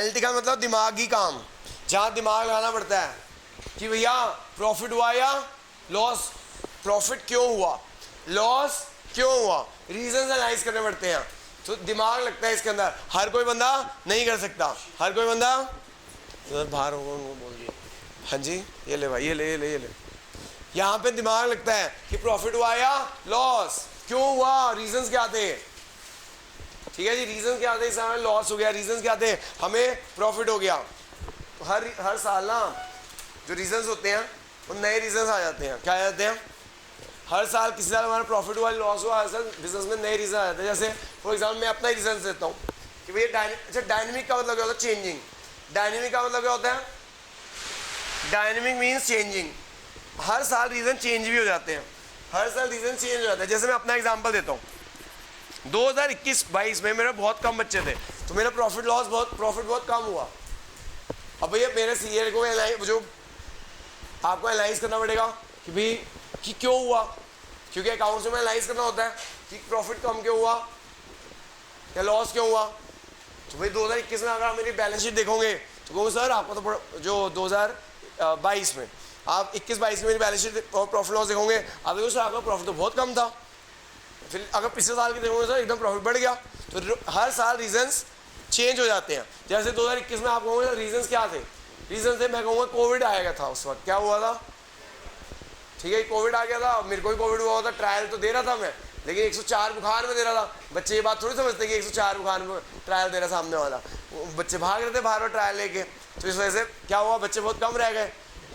Analytical मतलब दिमागी काम, जहाँ दिमाग लगाना पड़ता है कि भैया प्रॉफिट हुआ या लॉस, प्रॉफिट क्यों हुआ, लॉस क्यों हुआ, रीजन एनालाइज करने पड़ते हैं। तो दिमाग लगता है इसके अंदर। हर कोई बंदा नहीं कर सकता, हर कोई बंदा बाहर होगा उनको बोल दिए। हाँ जी, ये ले भाई, ये ले ये ले ये ले। यहाँ पे दिमाग लगता है कि प्रॉफिट हुआ या लॉस, क्यों हुआ, रीजंस क्या थे। ठीक है जी, रीजंस क्या थे, इस समय लॉस हो गया, रीजंस क्या थे, हमें प्रॉफिट हो गया। तो हर साल ना जो रीजंस होते हैं वो नए रीजंस आ जाते हैं। क्या आ जाते हैं, हर साल किसी साल हमारा प्रॉफिट हुआ लॉस हुआ, हर साल बिजनेस में नए रीजन आ जाते हैं। जैसे फॉर एग्जाम्पल मैं अपना ही रीजन देता हूँ कि भैया अच्छा डायनेमिक का मतलब क्या होता है, चेंजिंग। डायनेमिक का मतलब क्या होता है, डायनेमिक मीन्स चेंजिंग। हर साल रीजन चेंज भी हो जाते हैं, हर साल रीजन चेंज हो जाता है। जैसे मैं अपना एग्जांपल देता हूँ, 2021-22 में मेरे बहुत कम बच्चे थे, तो मेरा प्रॉफिट बहुत कम हुआ। अब भैया मेरे सीए को जो आपको एनालाइज करना पड़ेगा कि भाई कि क्यों हुआ, क्योंकि अकाउंट्स में एनालाइज करना होता है कि प्रॉफिट कम क्यों हुआ या लॉस क्यों हुआ। तो भाई 2021 में अगर आप मेरी बैलेंस शीट देखोगे तो कहोगे सर आपको तो जो 2022 में आप 21-22 में मेरी बैलेंस शीट और प्रॉफिट लॉस देखोगे, आप देखो सर आपका प्रॉफिट तो बहुत कम था। फिर अगर पिछले साल की देखोगे सर एकदम प्रॉफिट बढ़ गया। तो हर साल रीजंस चेंज हो जाते हैं। जैसे 2021 में आप कहोगे रीजंस क्या थे, रीजन थे मैं कहूँगा कोविड आया था, उस वक्त क्या हुआ था, ठीक है कोविड आ गया था, मेरे को भी कोविड हुआ था, ट्रायल तो दे रहा था मैं, लेकिन 104 बुखार में दे रहा था। बच्चे ये बात थोड़ी समझते कि 104 बुखार में ट्रायल दे रहा सामने वाला, बच्चे भाग रहे थे बाहर ट्रायल लेके, तो इस वजह से क्या हुआ, बच्चे बहुत कम रह गए,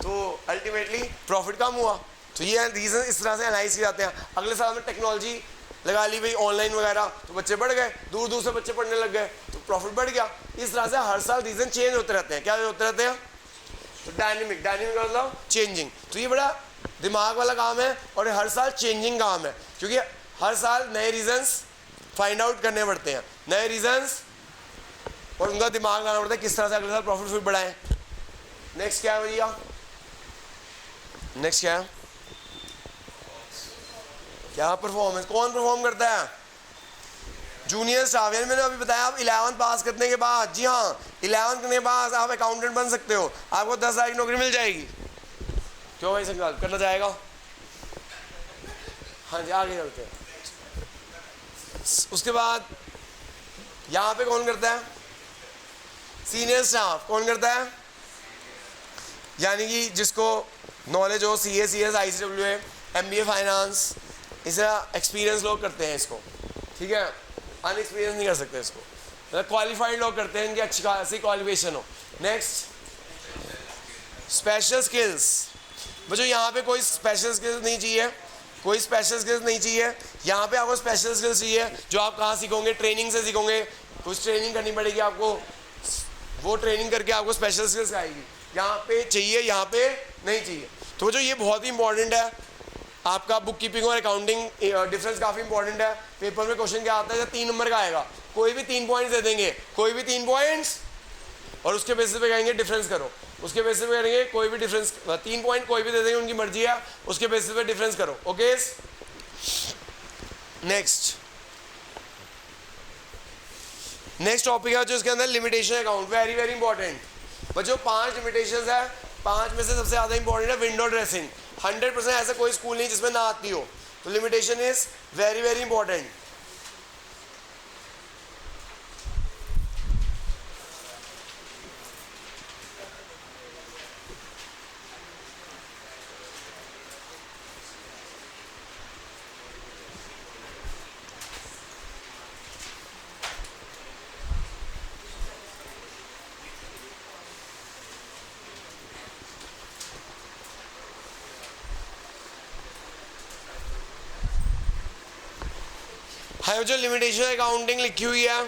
तो अल्टीमेटली प्रॉफिट कम हुआ। तो ये रीज़न इस तरह से एनालाइज किए जाते हैं। अगले साल में टेक्नोलॉजी लगा ली भाई ऑनलाइन वगैरह, तो बच्चे बढ़ गए, दूर दूर से बच्चे पढ़ने लग गए, तो प्रॉफिट बढ़ गया। इस तरह से हर साल रीज़न चेंज होते रहते हैं। क्या होते रहते हैं, तो डायनेमिक मतलब चेंजिंग। तो ये बड़ा दिमाग वाला काम है और हर साल चेंजिंग काम है, क्योंकि हर साल नए रीजंस फाइंड आउट करने पड़ते हैं, नए रीजंस, और उनका दिमाग लगाना पड़ता है किस तरह से अगले साल प्रॉफिट फिर बढ़ाएं। नेक्स्ट क्या है भैया, नेक्स्ट क्या है, क्या परफॉर्मेंस, कौन परफॉर्म करता है, जूनियर स्टाफ। यानी मैंने अभी बताया आप 11 पास करने के बाद, जी हाँ 11 करने के बाद आप अकाउंटेंट बन सकते हो, आपको 10 हज़ार की नौकरी मिल जाएगी। क्यों भाई संकल्प करना चाहेगा, हाँ जी आगे चलते हैं। उसके बाद यहाँ पे कौन करता है, सीनियर स्टाफ कौन करता है, यानी कि जिसको नॉलेज हो, CA CS ICWA MBA finance, इस तरह एक्सपीरियंस लोग करते हैं इसको, ठीक है, अनएक्सपीरियंस नहीं कर सकते इसको, मतलब क्वालिफाइड लोग करते हैं, इनकी अच्छी खासी क्वालिफिकेशन हो। Next special skills. बच्चों यहाँ पे कोई स्पेशल स्किल्स नहीं चाहिए, कोई स्पेशल स्किल्स नहीं चाहिए। यहाँ पे आपको स्पेशल स्किल्स चाहिए जो आप कहाँ सीखोगे, ट्रेनिंग से सीखोगे, कुछ ट्रेनिंग करनी पड़ेगी आपको, वो ट्रेनिंग करके आपको स्पेशल स्किल्स आएगी। यहाँ पे चाहिए, यहाँ पे नहीं चाहिए। तो जो ये बहुत ही इंपॉर्टेंट है, आपका बुक कीपिंग और अकाउंटिंग डिफरेंस काफ़ी इंपॉर्टेंट है। पेपर में क्वेश्चन क्या आता है, 3 नंबर का आएगा, कोई भी 3 पॉइंट्स दे देंगे, कोई भी 3 पॉइंट्स, और उसके बेसिस पे कहेंगे डिफरेंस करो, उसके बेसिस पे करेंगे कोई भी डिफरेंस, 3 पॉइंट कोई भी दे देंगे, उनकी मर्जी है, उसके बेसिस पे डिफरेंस करो। ओके, नेक्स्ट टॉपिक है जो इसके अंदर limitation account, very very important. बच्चों 5 लिमिटेशंस है, 5 में से सबसे ज़्यादा इंपॉर्टेंट है विंडो ड्रेसिंग। 100% ऐसा कोई स्कूल नहीं जिसमें ना आती हो, तो limitation is very very important. है जो लिमिटेशन अकाउंटिंग लिखी हुई है,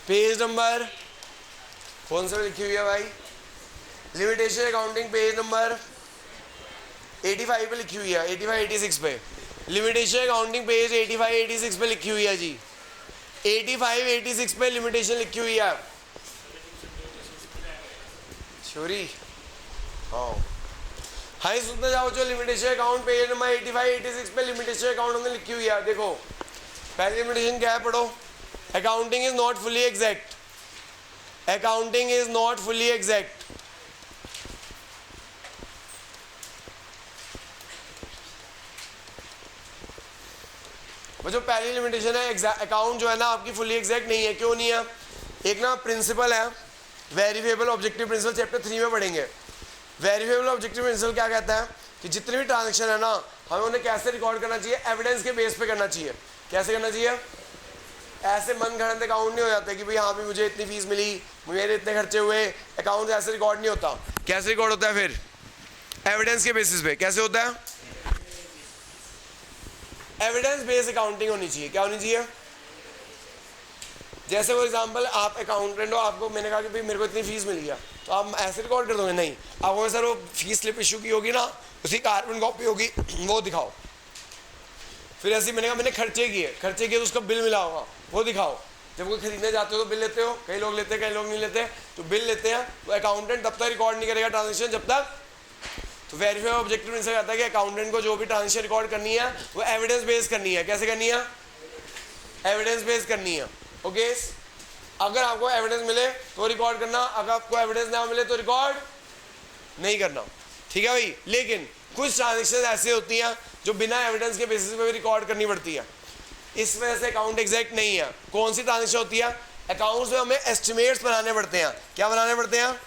पेज नंबर कौन सा लिखी हुई है भाई, लिमिटेशन अकाउंटिंग पेज नंबर 85 पे लिखी हुई है, 85-86 पे लिमिटेशन अकाउंटिंग पेज 85-86 पे लिखी हुई है जी, 85-86 पे लिमिटेशन लिखी हुई है। श्योरी हाँ हाई सुनते जाओ जो लिमिटेशन अकाउंट पेज नंबर 85 86 पे लिमिटेशन अकाउंट हमने लिखी हुई है। देखो पहली लिमिटेशन क्या है, पढ़ो। Accounting is not fully exact, accounting is not fully exact. वो जो पहली लिमिटेशन है, अकाउंट जो है ना आपकी फुली एग्जैक्ट नहीं है। क्यों नहीं है? एक ना प्रिंसिपल है वेरिफिएबल ऑब्जेक्टिव प्रिंसिपल, चैप्टर 3 में पढ़ेंगे। वेरिफिएबल ऑब्जेक्टिव प्रिंसिपल क्या कहता है कि जितने भी ट्रांजेक्शन है ना हमें उन्हें कैसे रिकॉर्ड करना चाहिए, एविडेंस के बेस पे करना चाहिए। कैसे करना चाहिए? ऐसे मन गढ़ंत अकाउंट नहीं हो जाते कि भाई हाँ भी मुझे इतनी फीस मिली, मेरे इतने खर्चे हुए, अकाउंट ऐसे रिकॉर्ड नहीं होता। कैसे रिकॉर्ड होता है फिर? एविडेंस के बेसिस पे। कैसे होता है? एविडेंस बेस्ड अकाउंटिंग होनी चाहिए। क्या होनी चाहिए? जैसे फॉर एग्जांपल आप अकाउंटेंट हो, आपको मैंने कहा कि भाई मेरे को इतनी फीस मिल गया, तो आप ऐसे रिकॉर्ड कर दोगे? नहीं, आपको सर वो फीस स्लिप इशू की होगी ना, उसकी कार्बन कॉपी होगी, वो दिखाओ। फिर ऐसे मैंने कहा मैंने खर्चे किए तो उसका बिल मिला होगा, वो दिखाओ। जब कोई खरीदने जाते हो तो बिल लेते हो, कई लोग लेते हैं कई लोग नहीं लेते, तो बिल लेते हैं। तो अकाउंटेंट तब तक रिकॉर्ड नहीं करेगा ट्रांजेक्शन जब तक, तो वेरीफाई ऑब्जेक्टिव प्रिंसिपल कहता है कि अकाउंटेंट को जो भी ट्रांजेक्शन रिकॉर्ड करनी है वो एविडेंस बेस्ड करनी है। कैसे करनी है? एविडेंस बेस्ड करनी है। ओके, अगर आपको एविडेंस मिले तो रिकॉर्ड करना, अगर आपको एविडेंस ना मिले तो रिकॉर्ड नहीं करना। ठीक है भाई। लेकिन कुछ ट्रांजेक्शन ऐसी होती हैं जो बिना एविडेंस के बेसिस पे भी रिकॉर्ड करनी पड़ती है, इस वजह से अकाउंट एग्जैक्ट नहीं है। कौन सी ट्रांजेक्शन होती है? अकाउंट्स में हमें एस्टिमेट्स बनाने पड़ते हैं। क्या बनाने पड़ते हैं?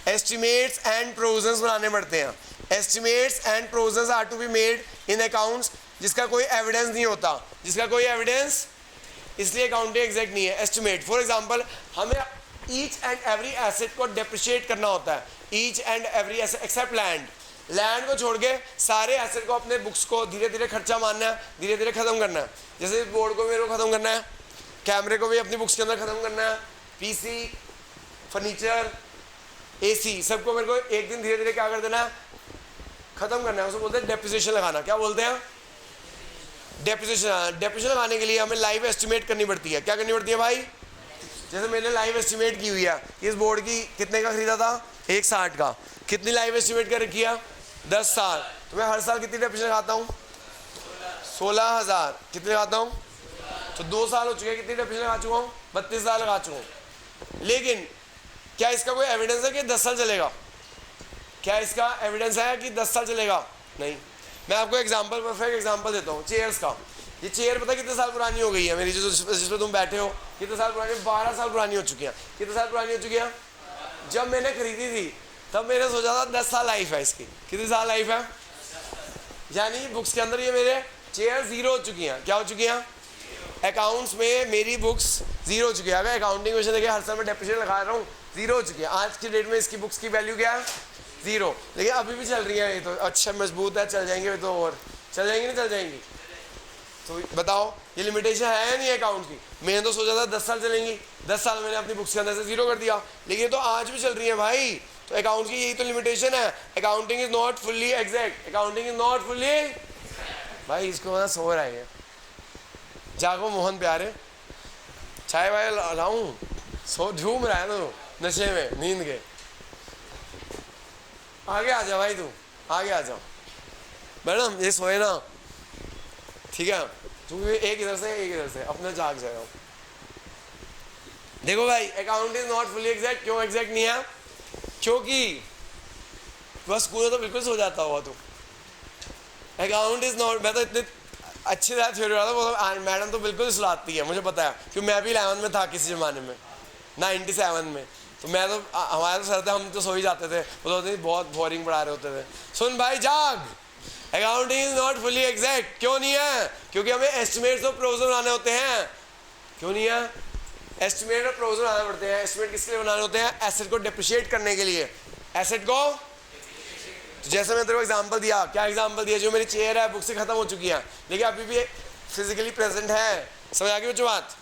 एस्टिमेट्स एंड प्रोविजंस बनाने पड़ते हैं। Estimates and provisions are to be made in accounts जिसका कोई एविडेंस नहीं होता, जिसका कोई एविडेंस, इसलिए अकाउंटिंग एग्जैक्ट नहीं है। एस्टिमेट फॉर एग्जांपल हमें ईच एंड एवरी एसेट को डेप्रिशिएट करना होता है, each and every asset except land. Land को छोड़ के सारे एसेट को, अपने बुक्स को धीरे धीरे खर्चा मारना है, धीरे धीरे खत्म करना है। जैसे बोर्ड को मेरे को खत्म करना है, कैमरे को भी अपनी बुक्स के अंदर खत्म करना है, पीसी, फर्नीचर, एसी, सबको मेरे को एक दिन धीरे धीरे क्या कर देना है, खत्म करना है। उसको बोलते हैं डेप्रिसिएशन लगाना। क्या बोलते हैं? डेप्रिसिएशन। डेप्रिसिएशन लगाने के लिए हमें लाइव एस्टिमेट करनी पड़ती है। क्या करनी पड़ती है भाई? जैसे मैंने लाइव एस्टिमेट की हुई है कि इस बोर्ड की कितने का खरीदा था, 160 का। कितनी लाइव एस्टिमेट कर रखी है? 10 साल। तो मैं हर साल कितनी डेप्रिसिएशन लगाता हूँ? 16,000। कितने लगाता हूँ? तो 2 साल हो चुके हैं, कितनी डेप्रिसिएशन लगा चुका हूँ? 32,000 लगा चुका हूँ। लेकिन क्या इसका कोई एविडेंस है कि 10 साल चलेगा? क्या इसका एविडेंस है कि 10 साल चलेगा? नहीं। मैं आपको एग्जांपल, परफेक्ट एग्जांपल देता हूँ चेयर्स का। ये चेयर पता कितने साल पुरानी हो गई है मेरी, जिस पे तुम बैठे हो, कितने साल पुरानी? 12 साल पुरानी हो चुकी है। कितने साल पुरानी हो चुकी है? जब मैंने खरीदी थी तब मैंने सोचा था 10 साल लाइफ है इसकी। कितनी साल लाइफ है? यानी बुक्स के अंदर ये मेरे चेयर जीरो हो चुकी हैं। क्या हो चुकी हैं? अकाउंट्स में मेरी बुक्स जीरो हो चुकी है। अगर अकाउंटिंग में देखिए हर साल मैं डेप्रिसिएशन लगा रहा हूँ, जीरो हो चुकी है। आज की डेट में इसकी बुक्स की वैल्यू क्या है? जीरो। लेकिन अभी भी चल रही है ये तो, अच्छा मजबूत है, चल जाएंगे तो, और चल जाएंगी नहीं चल जाएंगी? तो बताओ ये लिमिटेशन है या नहीं अकाउंट की? मैंने तो सोचा था 10 साल चलेंगी, 10 साल मैंने अपनी बुक्स के अंदर से जीरो कर दिया, लेकिन ये तो आज भी चल रही है भाई। तो अकाउंट की यही तो लिमिटेशन है। Accounting is not fully exact, accounting is not fully. भाई इसको ना सो रहा है, जागो मोहन प्यारे, चाय वाय लाऊं? सो झूम रहा है तो नशे में, नींद के। आगे आ जा भाई, तू आगे आ जाओ। मैडम ये सोए ना, ठीक है? तू एक इधर से एक इधर से, अपना जाग जाएगा। देखो भाई account is not fully exact. क्यों एग्जैक्ट नहीं है? क्योंकि बस स्कूल तो बिल्कुल सो जाता हुआ तू। अकाउंट इज नॉट, मैं तो इतने अच्छी तरह थ्योरी रहा था, मैडम तो बिल्कुल सुलाती है, मुझे पता है, क्योंकि मैं भी 11th में था किसी ज़माने में, 97 में। तो मैं तो, हमारे तो सर थे, हम तो सो ही जाते थे, वो तो बहुत बोरिंग पढ़ा रहे होते थे। सुन भाई जाग, accounting is not fully exact. क्यों नहीं है? क्योंकि हमें एस्टिमेट्स और प्रोविजन बनाने होते हैं। क्यों नहीं है? एस्टिमेट और प्रोविजन बनाने पड़ते हैं। एस्टिमेट किसके लिए बनाने होते हैं? एसेट को डेप्रिशिएट करने के लिए। एसेट को, तो जैसे मैं तेरे को एग्जांपल दिया, क्या एग्जांपल दिया? जो मेरी चेयर है बुक से खत्म हो चुकी है, लेकिन अभी भी फिजिकली प्रेजेंट है। समझ आ गई बच्चों बात?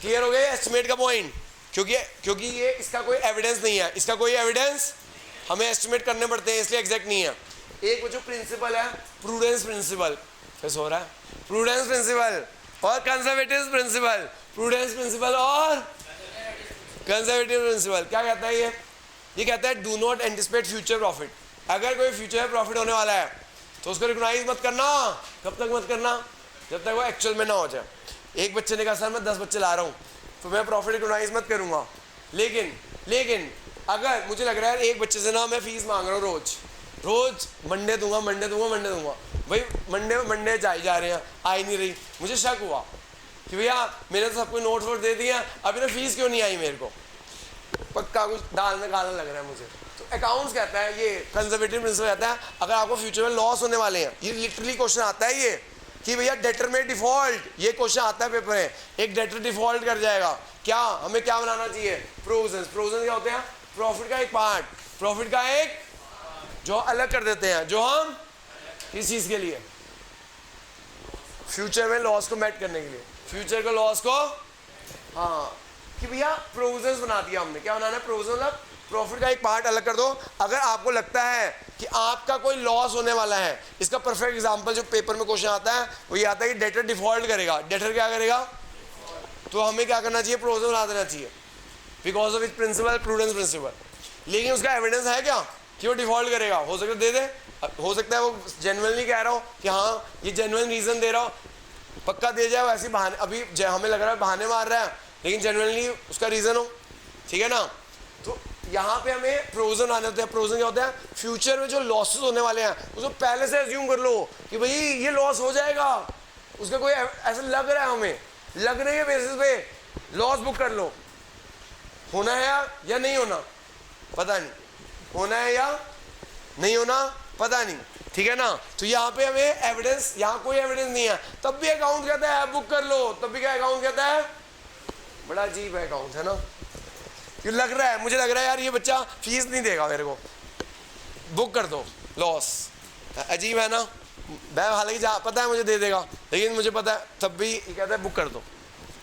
क्लियर हो गई एस्टिमेट का पॉइंट? क्योंकि ये इसका कोई एविडेंस नहीं है, इसका कोई एविडेंस, हमें एस्टिमेट करने पड़ते हैं, इसलिए एग्जैक्ट नहीं है। एक वो जो प्रिंसिपल है प्रूडेंस प्रिंसिपल, फिर सो रहा है, प्रूडेंस प्रिंसिपल और कंजर्वेटिव प्रिंसिपल। प्रूडेंस प्रिंसिपल और कंजर्वेटिव प्रिंसिपल क्या कहता है? ये कहता है do not anticipate future profit. अगर कोई फ्यूचर में प्रॉफिट होने वाला है तो उसको रिकॉग्नाइज मत करना। कब तक मत करना? जब तक वो एक्चुअल में ना हो जाए। एक बच्चे ने कहा सर मैं 10 बच्चे ला रहा हूँ तो मैं प्रॉफिट रिकॉग्नाइज मत करूँगा, लेकिन अगर मुझे लग रहा है एक बच्चे से ना मैं फीस मांग रहा हूँ रोज मंडे दूंगा भाई मंडे जा रहे हैं, आ ही नहीं रही, मुझे शक हुआ कि भैया मैंने तो सबको नोट वोट दे दिया, अभी ना फीस क्यों नहीं आई मेरे को, पक्का कुछ दाल में काला लग रहा है मुझे। तो अकाउंट्स कहता है, ये कंजर्वेटिव प्रिंसिपल कहता है अगर आपको फ्यूचर में लॉस होने वाले हैं, ये लिटरली क्वेश्चन आता है ये कि भैया डेटर में डिफॉल्ट, ये क्वेश्चन आता है पेपर में, एक डेटर डिफॉल्ट कर जाएगा, क्या हमें क्या बनाना चाहिए? प्रोविजंस। प्रोविजंस क्या होते हैं? प्रॉफिट का एक पार्ट, प्रॉफिट का एक जो अलग कर देते हैं, जो हम किस चीज के लिए? फ्यूचर में लॉस को मेट करने के लिए, फ्यूचर के लॉस को, हाँ, कि भैया प्रोविजंस बना दिया हमने। क्या बनाना है? प्रोविजन, मतलब प्रॉफिट का एक पार्ट अलग कर दो। अगर आपको लगता है कि आपका कोई लॉस होने वाला है, इसका परफेक्ट एग्जांपल जो पेपर में क्वेश्चन आता है वो ये आता है कि डेटर डिफॉल्ट करेगा। डेटर क्या करेगा? तो हमें क्या करना चाहिए? प्रोविजन बना देना चाहिए, because of it principle, prudence principle. लेकिन उसका एविडेंस है क्या कि वो डिफॉल्ट करेगा? हो सकता है दे दे, हो सकता है वो जेन्युइनली कह रहा हो कि हाँ ये जेन्युइन रीजन दे रहा हो, पक्का दे जाए, वैसे बहाने, अभी हमें लग रहा है बहाने मार रहा है, लेकिन जेन्युइनली उसका रीजन हो, ठीक है ना। तो यहाँ पे हमें प्रोविजन आने होते हैं। प्रोविजन क्या होता है? फ्यूचर में जो लॉसेस होने वाले हैं उसको पहले से एज्यूम कर लो कि भाई ये लॉस हो जाएगा, उसका कोई ऐसा लग रहा है, हमें लगने के बेसिस पे लॉस बुक कर लो। होना है या नहीं होना पता नहीं, होना है या नहीं होना पता नहीं, ठीक है ना। तो यहाँ पे हमें एविडेंस, यहाँ कोई एविडेंस नहीं है, तब भी अकाउंट कहता है बुक कर लो, तब भी क्या अकाउंट कहता है? बड़ा अजीब है अकाउंट, है ना। ये लग रहा है, मुझे लग रहा है यार ये बच्चा फीस नहीं देगा मेरे को, बुक कर दो, लॉस। अजीब है ना। मैं हालांकि पता है मुझे दे देगा, लेकिन मुझे पता है तब भी ये कहता है बुक कर दो,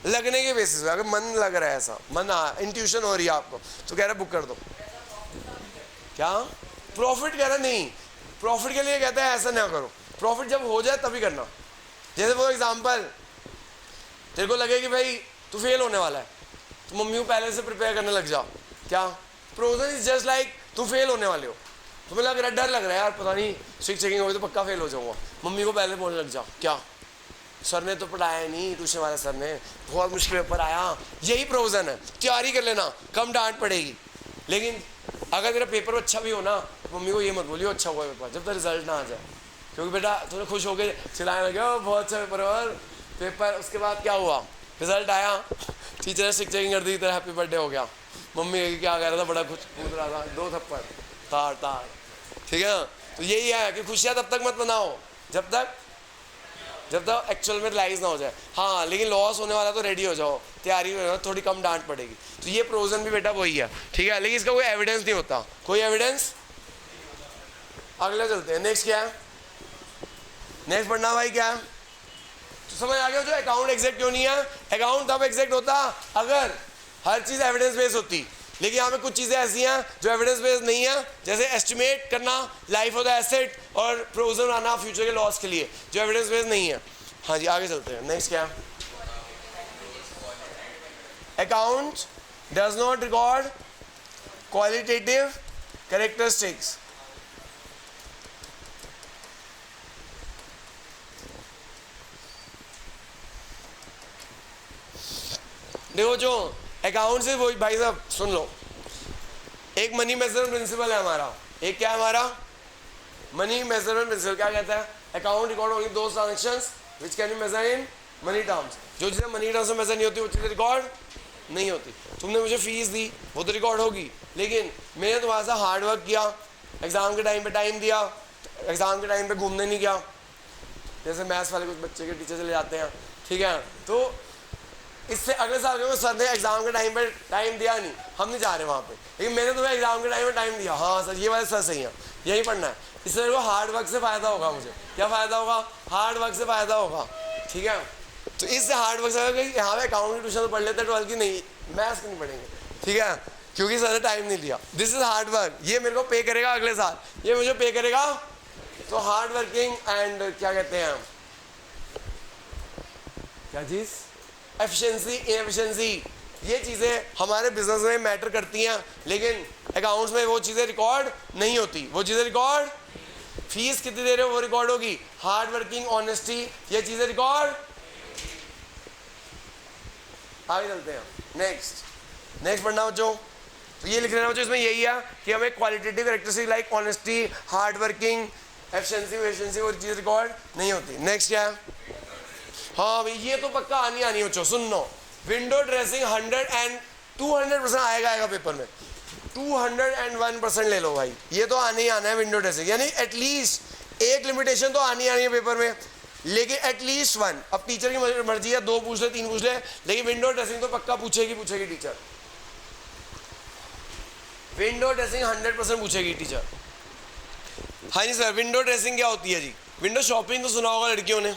लगने के बेसिस पे। अगर मन लग रहा है ऐसा, मन इंट्यूशन हो रही है आपको, तो कह रहा है बुक कर दो। क्या प्रॉफिट कह रहा? नहीं, प्रॉफिट के लिए कहता है ऐसा ना करो, प्रॉफिट जब हो जाए तभी करना। जैसे वो एग्जांपल, तेरे को लगे कि भाई तू फेल होने वाला है, तो मम्मी को पहले से प्रिपेयर करने लग जाओ। क्या? प्रोविजन इज जस्ट लाइक तुम फेल होने वाले हो, तुम्हें लग रहा है, डर लग रहा है यार पता नहीं स्ट्रिक्ट चेकिंग होगी तो पक्का फेल हो जाऊंगा, मम्मी को पहले बोलने लग जाओ क्या सर ने तो पढ़ाया नहीं, ट्यूशन वाले सर ने, बहुत मुश्किल पेपर आया, यही प्रोविजन है, तैयारी कर लेना, कम डांट पड़ेगी। लेकिन अगर तेरा पेपर अच्छा भी हो ना, मम्मी को ये मत बोलियो अच्छा हुआ पेपर, जब तक रिजल्ट ना आ जाए, क्योंकि बेटा थोड़े खुश हो गए चिल्लाने लगे बहुत अच्छा पेपर और पेपर, उसके बाद क्या हुआ? रिजल्ट आया, टीचर ने स्ट्रिक्ट चेकिंग कर दी, तेरा हैप्पी बर्थडे हो गया, मम्मी क्या कह रहा था, बड़ा कुछ कूद रहा था, 2 थप्पड़ तार, ठीक है। तो यही है कि खुशियाँ तब तक मत बनाओ जब तक एक्चुअल में रिलाइज ना हो जाए। हाँ, लेकिन लॉस होने वाला तो रेडी हो जाओ, तैयारी हो जाओ, थोड़ी कम डांट पड़ेगी। तो ये प्रोविजन भी बेटा वही है, ठीक है, लेकिन इसका कोई एविडेंस नहीं होता, कोई एविडेंस। अगले चलते हैं, नेक्स्ट क्या है? नेक्स्ट पढ़ना भाई क्या है? तो समझ आ गया जो अकाउंट एग्जैक्ट क्यों नहीं है? अकाउंट तब एग्जैक्ट होता अगर हर चीज़ एविडेंस बेस्ड होती, लेकिन यहाँ पे कुछ चीज़ें ऐसी हैं जो एविडेंस बेस्ड नहीं है, जैसे एस्टिमेट करना लाइफ ऑफ द एसेट और प्रोविजन बनाना फ्यूचर के लॉस के लिए, जो एविडेंस बेस्ड नहीं है। हाँ जी, आगे चलते हैं, नेक्स्ट क्या? Account does not record qualitative characteristics. देखो जो अकाउंट से, वो भाई साहब सुन लो, एक मनी मेजरमेंट प्रिंसिपल है हमारा, एक क्या है हमारा? Money measurement principle. क्या कहता है? Account record only those transactions which can be measure in money terms. जो चीज़ें मनी टर्म्स में मेजर नहीं होती वो चीज़ें रिकॉर्ड नहीं होती। तुमने मुझे फीस दी, वो तो रिकॉर्ड होगी, लेकिन मैंने तुम्हारे साथ हार्ड वर्क किया, एग्जाम के टाइम पे टाइम दिया, एग्जाम के टाइम पे घूमने नहीं गया, जैसे मैथ्स वाले कुछ बच्चे के टीचर चले जाते हैं, ठीक है, तो इससे अगले साल क्योंकि सर ने एग्जाम के टाइम पे टाइम दिया नहीं, हम नहीं जा रहे वहाँ पे, लेकिन मैंने तुम्हें एग्जाम के टाइम पे टाइम दिया, हाँ सर ये वाले सर सही है, यही पढ़ना है, इससे मेरे को हार्ड वर्क से फ़ायदा होगा। मुझे क्या फ़ायदा होगा? हार्ड वर्क से फ़ायदा होगा, ठीक है। तो इससे हार्ड वर्क से यहाँ पे अकाउंट की ट्यूशन तो पढ़ लेते हैं, 12 की नहीं, मैथ्स की नहीं पढ़ेंगे, ठीक है, क्योंकि सर ने टाइम नहीं लिया। दिस इज हार्ड वर्क, ये मेरे को पे करेगा अगले साल, ये मुझे पे करेगा। तो हार्ड वर्किंग एंड क्या कहते हैं, क्या चीज़? एफिशिएंसी, इनएफिशिएंसी, ये चीज़ें हमारे बिजनेस में मैटर करती हैं, लेकिन अकाउंट्स में वो चीज़ें रिकॉर्ड नहीं होती। वो चीज़ें रिकॉर्ड, फीस कितनी दे रहे हो वो रिकॉर्ड होगी, हार्ड वर्किंग, ऑनेस्टी, ये चीज़ें रिकॉर्ड। आगे चलते हैं, नेक्स्ट पढ़ना बच्चों। तो ये लिख लेना बच्चों, इसमें यही है कि हमें qualitative characteristic like honesty, hard working, efficiency वो चीज़ रिकॉर्ड नहीं होती। नेक्स्ट क्या है? हाँ भाई ये तो पक्का आनी बच्चों, सुन लो, विंडो ड्रेसिंग 200% आएगा पेपर में, 201% ले लो भाई, ये तो आने ही आना है विंडो ड्रेसिंग, यानी एटलीस्ट एक लिमिटेशन तो आनी है पेपर में, लेकिन एटलीस्ट 1। अब टीचर की मर्जी है, 2 पूछ ले 3 पूछ ले, लेकिन विंडो ड्रेसिंग तो पक्का पूछेगी टीचर। विंडो ड्रेसिंग 100% पूछेगी टीचर। हाँ जी सर, विंडो ड्रेसिंग क्या होती है जी? विंडो शॉपिंग तो सुना होगा लड़कियों ने।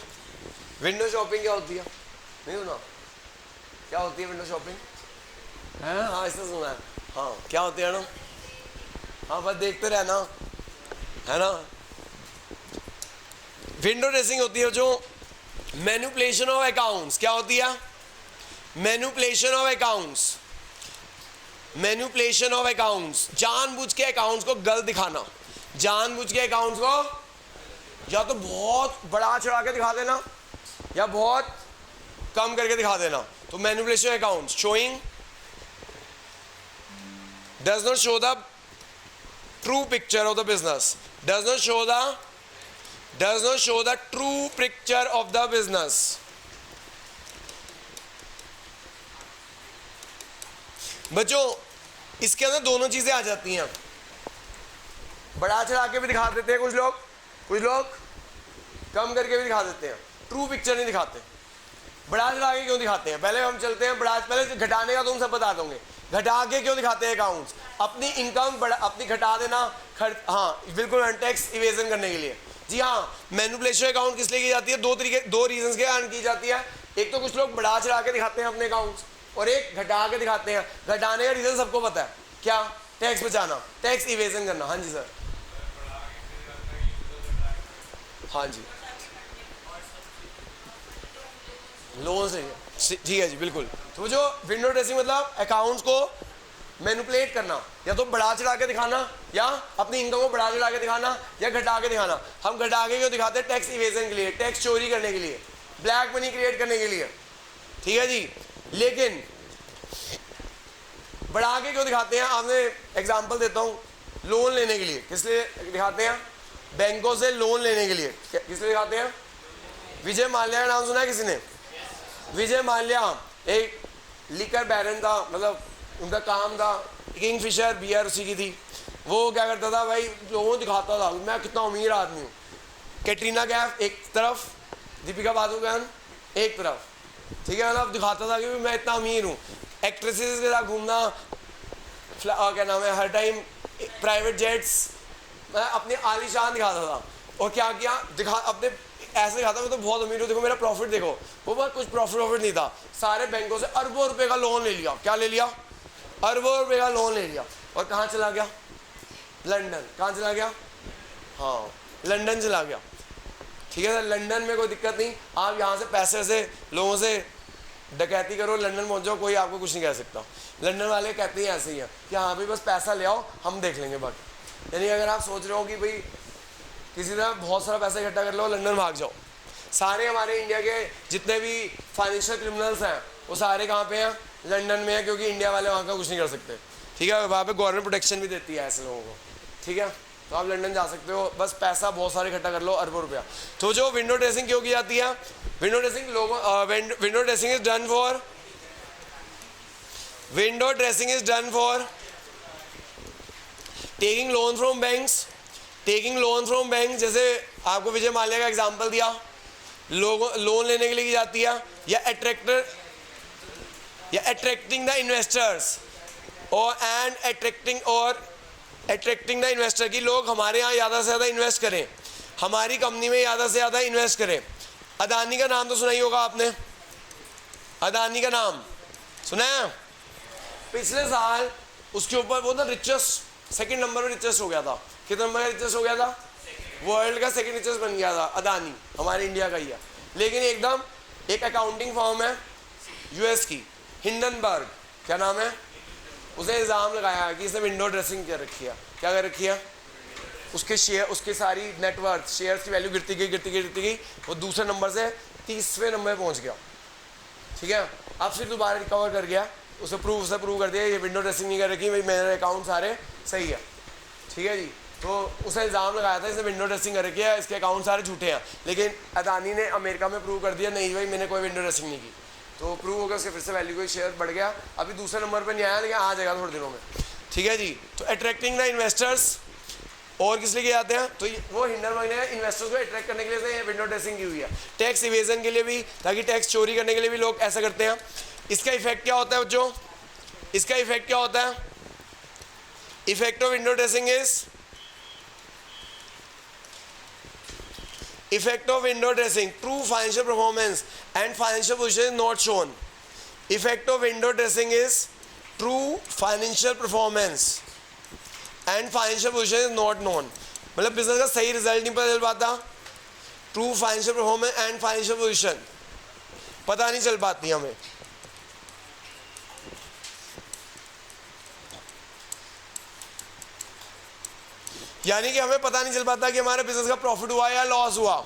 विंडो शॉपिंग क्या होती है? नहीं सुना? क्या होती है विंडो शॉपिंग? हाँ इससे सुना है। हाँ क्या होती है ना? हाँ बस देखते रहना, है ना। विंडो ड्रेसिंग होती है जो मैनिपुलेशन ऑफ अकाउंट्स। क्या होती है? Manipulation of accounts. Manipulation of accounts, जानबूझ के अकाउंट्स को गलत दिखाना, जानबूझ के अकाउंट्स को या तो बहुत बढ़ा चढ़ा के दिखा देना या बहुत कम करके दिखा देना। तो manipulation accounts, showing does not show the true picture of the business, does not show the true picture of the business। बच्चों इसके अंदर दोनों चीजें आ जाती हैं, बढ़ा चढ़ा के भी दिखा देते हैं कुछ लोग कम करके भी दिखा देते हैं, ट्रू पिक्चर नहीं दिखाते। बढ़ा चढ़ा के क्यों दिखाते हैं? पहले हम चलते हैं, पहले घटाने का तुम सब बता दोगे, घटा के क्यों दिखाते हैं अकाउंट्स? अपनी इनकम अपनी घटा देना, हाँ बिल्कुल, टैक्स इवेजन करने के लिए। जी हाँ, मैनिपुलेशन अकाउंट किस लिए की जाती है? 2 रीजन के कारण की जाती है। एक तो कुछ लोग बढ़ा चढ़ा के दिखाते हैं अपने अकाउंट्स, और एक घटा के दिखाते हैं। घटाने का रीजन सबको पता है, क्या? टैक्स बचाना, टैक्स इवेजन करना। हाँ जी सर, हाँ जी, लोन से, ठीक है जी बिल्कुल। तो जो विंडो ड्रेसिंग मतलब अकाउंट्स को मैनिपुलेट करना, या तो बढ़ा चढ़ा के दिखाना, या अपनी इनकम को बढ़ा चढ़ा के दिखाना, या घटा के दिखाना। हम घटा के क्यों दिखाते हैं? टैक्स इवेजन के लिए, टैक्स चोरी करने के लिए, ब्लैक मनी क्रिएट करने के लिए, ठीक है जी। लेकिन बढ़ा के क्यों दिखाते हैं? आपने एग्जांपल देता हूँ, लोन लेने के लिए। किस लिए दिखाते हैं? बैंकों से लोन लेने के लिए। किस लिए दिखाते हैं? विजय माल्या का नाम सुना है किसी ने? विजय माल्या एक लिकर बैरन था, मतलब उनका काम था, किंगफिशर बियर उसी की थी। वो क्या करता था भाई, लोगों को दिखाता था मैं कितना अमीर आदमी हूँ। कैटरीना कैफ एक तरफ, दीपिका पादुकोण एक तरफ, ठीक है, मतलब दिखाता था कि मैं इतना अमीर हूँ। एक्ट्रेसेस के साथ घूमना, क्या नाम है, हर टाइम प्राइवेट जेट्स, मैं अपने आलीशान दिखाता था। और क्या किया, अपने ऐसे दिखाता मैं तो बहुत अमीर हूँ, देखो मेरा प्रॉफिट देखो। वो बस कुछ प्रॉफिट नहीं था, सारे बैंकों से अरबों रुपए का लोन ले लिया। क्या ले लिया? अरबों रुपए का लोन ले लिया। और कहाँ चला गया? लंदन। कहाँ चला गया? हाँ लंदन चला गया, ठीक है सर। लंदन में कोई दिक्कत नहीं, आप यहाँ से पैसे से लोगों से डकैती करो, लंदन पहुँच जाओ, कोई आपको कुछ नहीं कह सकता। लंदन वाले कहते हैं ऐसे ही है कि हाँ भाई बस पैसा ले आओ, हम देख लेंगे बाकी। यानी अगर आप सोच रहे हो कि भाई किसी तरह बहुत सारा पैसा इकट्ठा कर लो, लंदन भाग जाओ। सारे हमारे इंडिया के जितने भी फाइनेंशियल क्रिमिनल्स हैं वो सारे कहाँ पे हैं? लंदन में है, क्योंकि इंडिया वाले वहाँ का कुछ नहीं कर सकते, ठीक है। वहाँ पे गवर्नमेंट प्रोटेक्शन भी देती है ऐसे लोगों को, ठीक है। तो आप लंदन जा सकते हो, बस पैसा बहुत सारे इकट्ठा कर लो, अरबों रुपया। तो जो विंडो ड्रेसिंग क्यों की जाती है? Window dressing window dressing is done for taking loan from bank. जैसे आपको विजय माल्या का एग्जांपल दिया, लोन लेने के लिए की जाती है, या attracting the investors attracting the investor, की लोग हमारे यहाँ ज़्यादा से ज़्यादा इन्वेस्ट करें, हमारी कंपनी में ज़्यादा से ज़्यादा इन्वेस्ट करें। अदानी का नाम तो सुना ही होगा आपने, अदानी का नाम सुना है? पिछले साल उसके ऊपर वो ना रिचेस्ट, सेकंड नंबर में रिचेस्ट हो गया था। कितने नंबर का रिचेस्ट हो गया था? वर्ल्ड का सेकंड रिचेस्ट बन गया था अदानी, हमारे इंडिया का ही है। लेकिन एकदम एक अकाउंटिंग फर्म है यूएस की, हिंडनबर्ग, क्या नाम है, उसे इल्ज़ाम लगाया कि इसने विंडो ड्रेसिंग कर रखी है। क्या कर रखी है? उसके शेयर, उसके सारी नेटवर्थ शेयर्स की वैल्यू गिरती गई, वो दूसरे नंबर से 30वें नंबर पहुंच गया। ठीक है, अब फिर दोबारा रिकवर कर गया, उसे प्रूव कर दिया ये विंडो ड्रेसिंग नहीं कर रखी भाई, मेरे अकाउंट सारे सही है। ठीक है जी, तो उसे इल्ज़ाम लगाया था इसने विंडो ड्रेसिंग कर रखी है, इसके अकाउंट सारे झूठे हैं। लेकिन अदानी ने अमेरिका में प्रूव कर दिया नहीं भाई मैंने कोई विंडो ड्रेसिंग नहीं की, तो प्रूव हो गया, उसके फिर से वैल्यू कोई शेयर बढ़ गया। अभी दूसरे नंबर पर नहीं आया लेकिन आ जाएगा थोड़े दिनों में। ठीक है जी, तो अट्रैक्टिंग द इन्वेस्टर्स और किस लिए किए जाते हैं? तो वो हिंडरबर्ग ने इन्वेस्टर्स को अट्रैक्ट करने के लिए विंडो ड्रेसिंग की हुई है। टैक्स इवेजन के लिए भी, ताकि टैक्स चोरी करने के लिए भी लोग ऐसा करते हैं। इसका इफेक्ट क्या होता है बच्चों? इसका इफेक्ट क्या होता है? Effect of window dressing is, effect of window dressing, true financial performance and financial position is not shown. Effect of window dressing is true financial performance and financial position is not known. मतलब business का सही result नहीं पता चल पाता, true financial performance and financial position पता नहीं चल पाती हमें। यानी कि हमें पता नहीं चल पाता कि हमारे बिजनेस का प्रॉफिट हुआ या लॉस हुआ,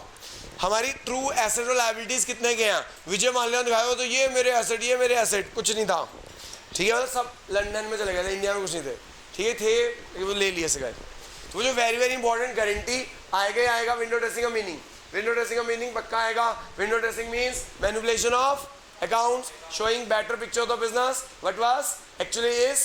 हमारी ट्रू एसेट और लायबिलिटीज कितने के हैं। विजय माल्या ने दिखाया हो तो ये मेरे एसेट, ये मेरे एसेट, कुछ नहीं था। ठीक है, मतलब सब लंदन में चले गए थे, इंडिया में कुछ नहीं थे। ठीक है, थे वो ले लिए सगए। तो जो वेरी वेरी इंपॉर्टेंट गारंटी आएगा ही आएगा विंडो ड्रेसिंग का मीनिंग। विंडो ड्रेसिंग का मीनिंग पक्का आएगा। Window dressing means manipulation of accounts showing better picture of the business what was actually is.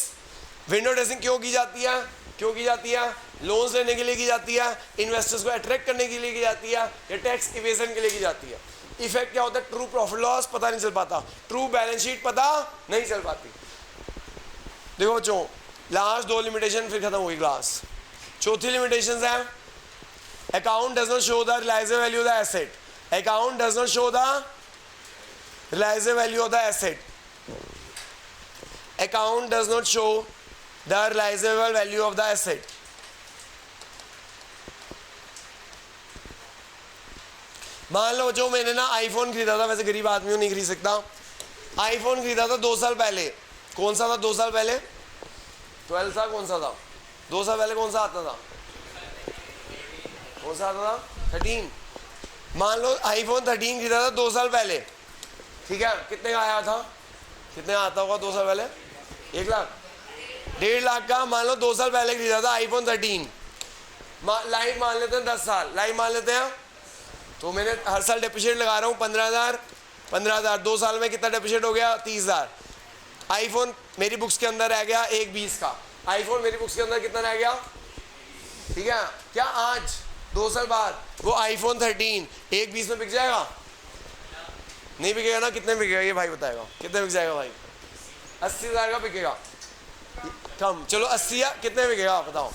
Window dressing क्यों की जाती है? क्यों की जाती है? लोन्स लेने के लिए की जाती है, इन्वेस्टर्स को अट्रैक्ट करने के लिए की जाती है, या टैक्स इवेजन के लिए की जाती है। इफेक्ट क्या होता है? ट्रू प्रॉफिट लॉस पता नहीं चल पाता, ट्रू बैलेंस शीट पता नहीं चल पाती। देखो बच्चों, लास्ट दो लिमिटेशन फिर खत्म होगी क्लास। चौथी लिमिटेशन है account does not show the realisable value of the asset. Account does not show the realisable value of the asset. Account does not show the realisable value of the asset. मान लो जो मैंने ना iPhone खरीदा था, वैसे गरीब आदमी नहीं खरीद सकता, आईफोन खरीदा था 2 साल पहले। कौन सा था 2 साल पहले? 12 था। कौन सा था 2 साल पहले? कौन सा आता था? कौन सा आता था? 13। मान लो आईफोन 13 खरीदा था 2 साल पहले। ठीक है, कितने का आया था? कितने आता होगा 2 साल पहले? 1 लाख, 1.5 लाख का। मान लो 2 साल पहले खरीदा था आईफोन 13। लाइफ मान लेते हैं 10 साल, लाइफ मान लेते हैं। तो मैंने हर साल डेप्रिशिएट लगा रहा हूँ 15,000। 2 साल में कितना डेप्रिशिएट हो गया? 30,000। आईफोन मेरी बुक्स के अंदर रह गया 1.20 का। आईफोन मेरी बुक्स के अंदर कितना रह गया? ठीक है, क्या आज 2 साल बाद वो आईफोन 13 1.20 में बिक जाएगा? नहीं बिकेगा ना। कितने बिकेगा ये भाई बताएगा? कितने बिक जाएगा भाई? 80,000 का बिकेगा। कम, चलो 80 कितने बिकेगा बताओ?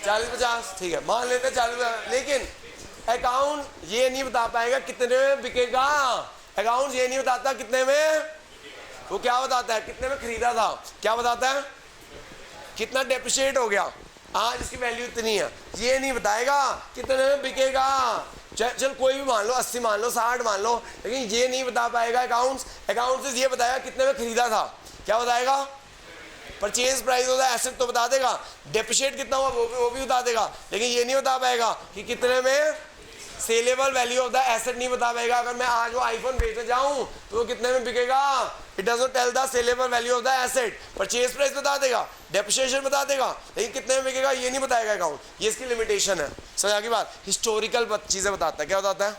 40-50। ठीक है, मान लेते हैं 40,000। लेकिन अकाउंट ये नहीं बता पाएगा कितने में बिकेगा। अकाउंट ये नहीं बताता कितने में, वो क्या बताता है? कितने में खरीदा था। क्या बताता है? कितना डेप्रिशिएट हो गया, आज इसकी वैल्यू इतनी है। ये नहीं बताएगा कितने में बिकेगा। चल कोई भी मान लो, 80 मान लो, 60 मान लो, लेकिन ये नहीं बता पाएगा अकाउंट्स। अकाउंट्स ये बताएगा कितने में खरीदा था। क्या बताएगा? परचेज प्राइस होता है, एसेट तो बता देगा। डेप्रिशिएट कितना हुआ वो भी बता देगा, लेकिन ये नहीं बता पाएगा कि कितने में saleable value of the asset नहीं बता पाएगा। अगर मैं आज वो आईफोन बेचने जाऊं तो वो कितने में बिकेगा? It does not tell the saleable value of the asset. Purchase price बता देगा, डेप्रिसिएशन बता देगा, लेकिन कितने में बिकेगा ये नहीं बताएगा अकाउंट। ये इसकी लिमिटेशन है। समझ की बात? हिस्टोरिकल चीजें बताता है। क्या बताता है?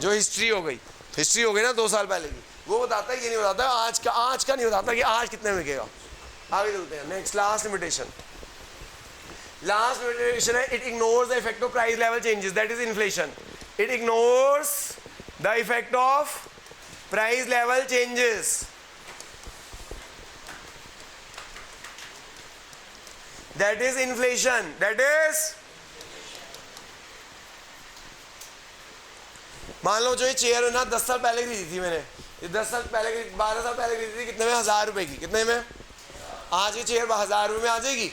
जो हिस्ट्री हो गई, हिस्ट्री हो गई ना 2 साल पहले की, वो बताता है। ये नहीं बताता आज का नहीं बताता कि आज कितने में बिकेगा। आगे चलते हैं। नेक्स्ट लास्ट लिमिटेशन है it ignores the effect of price level changes, that is inflation. It ignores the effect of price level changes. That is inflation. That is, मान लो जो ये चेयर है ना 10 साल पहले खरीदी थी मैंने, ये 10 साल पहले 12 साल पहले खरीदी थी। कितने में? 1,000 रुपए की। कितने में? आज ये चेयर 1,000 रुपये में आ जाएगी।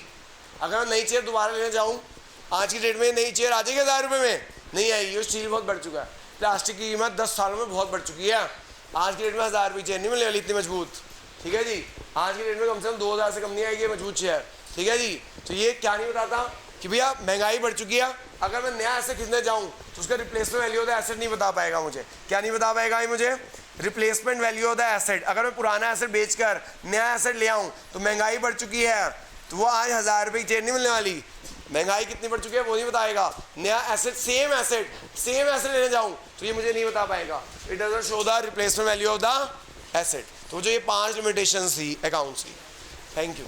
अगर मैं नई चेयर दोबारा लेने जाऊँ आज की डेट में, नई चेयर आ जाएगी 1,000 रुपये में? नहीं आएगी। वो स्टील बहुत बढ़ चुका है, प्लास्टिक की कीमत 10 सालों में बहुत बढ़ चुकी है। आज की डेट में 1,000 रुपये चेयर नहीं मिलने वाली इतनी मजबूत। ठीक है जी। आज की डेट में कम से कम 2000 से कम नहीं आएगी मजबूत शेयर, ठीक है जी। तो ये क्या नहीं बताता कि भैया महंगाई बढ़ चुकी है, अगर मैं नया एसेट खरीदने जाऊं तो उसका replacement value of the asset नहीं बता पाएगा मुझे। क्या नहीं बता पाएगा ये मुझे? Replacement value of the asset. अगर मैं पुराना एसेट बेचकर नया एसेट ले आऊं तो महंगाई बढ़ चुकी है, तो वो आज 1000 रुपये की चेन नहीं मिलने वाली। महंगाई कितनी बढ़ चुकी है वो नहीं बताएगा। नया एसेट सेम एसेट लेने जाऊं तो ये मुझे नहीं बता पाएगा। It doesn't show the replacement value of the asset. तो जो ये 5 लिमिटेशंस थी अकाउंट्स की। Thank you.